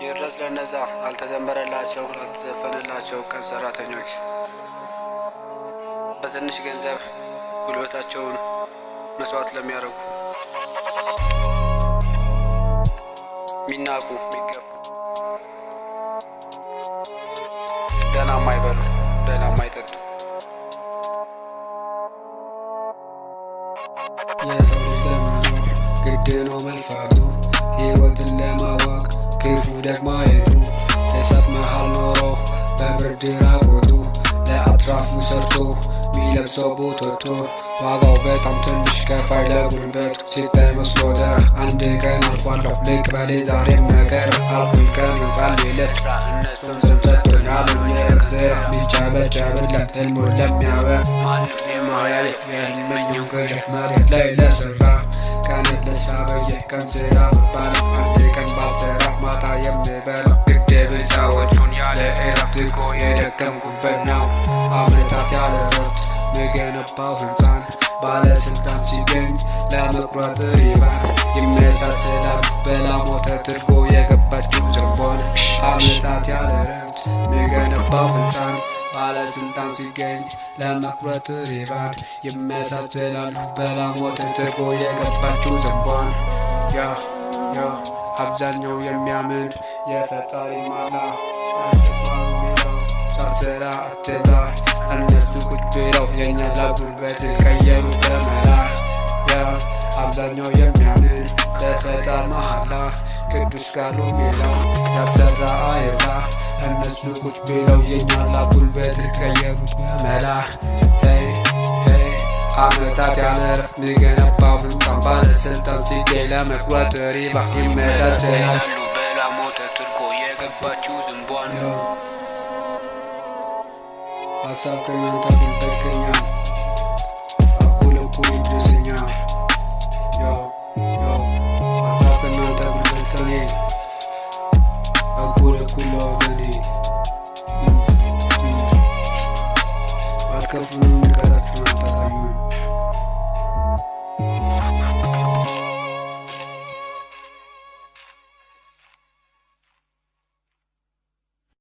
ይድረስ ለነዛ አልተዘመረላቸው ላልተዘፈነላቸው ቀን ሰራተኞች በትንሽ ገንዘብ ጉልበታቸውን መስዋዕት ለሚያደርጉ ሚናቁ ሚገፉ ደህና ማይበሉ ደህና ማይጠጡ የሰው ልጅ ለመኖር ግድ ነው መልፋቱ ሕይወትን ለማወቅ ክፉ ደግ ማየቱ እሳት መሃል ኖሮ በብርድ ራቆቱ ለአትራፊው ሰርቶ ሚለብሰው ቦቶቶ ዋጋው በጣም ትንሽ ከፋይ ለጉልበቱ ሲታይ መስሎተ አንድ ቀን አልፏለሁ ልቅበሌ ዛሬም ነገር አልኩኝ ቀን ይወጣል ለስራ እነሱን ስም ሰጥቶኛል የእግዜር ሚጨበጨብለት ህልሙን ለሚያበ ማንም የማያይ የህልመኛውን ቅዠት መሬት ላይ ለሰራ ቀን ለስራ በየቀን ስራ መባለው አንድ ቀን ባልሰራ ማታ የምበላው ግድ ብቻዎቹን ያለ እረፍት እኮ የደከምኩበት ነው አመታት ያለ እረፍት የገነባው ህንፃን ባለስልጣን ሲገኝ ለመቁረጥ ሪባን የሚያሳስላል በላሞተ ትርጎ የገባችው ዝንቦን አመታት ያለ እረፍት የገነባው ህንፃን ባለስልጣን ሲገኝ ለመቁረጥ ሪባን የሚያሳስላል በላሞተ ትርጎ የገባችው ዝንቦን ያ አብዛኛው የሚያምን የፈጣሪ ማላ ሳትሰራ አትብላ እነሱ ቁጭ ብለው የኛ ለጉልበት ቀየሩት በመላ አብዛኛው የሚያምን በፈጣሪ መሐላ ቅዱስ ቃሉ ሚለው ያልሰራ አይብላ እነሱ ቁጭ ብለው የኛ ለጉልበት ቀየሩት በመላ አመታት ያለ እረፍት ሚገነባው ህንፃን ባለስልጣን ሲገኝ ለመቁረጥ ሪባ ይመቻቸላል በላሞተ ትርጎ የገባችው ዝንቧን ሀሳብ ከእናንተ ጉልበት ከኛ እኩል ይድረስኛ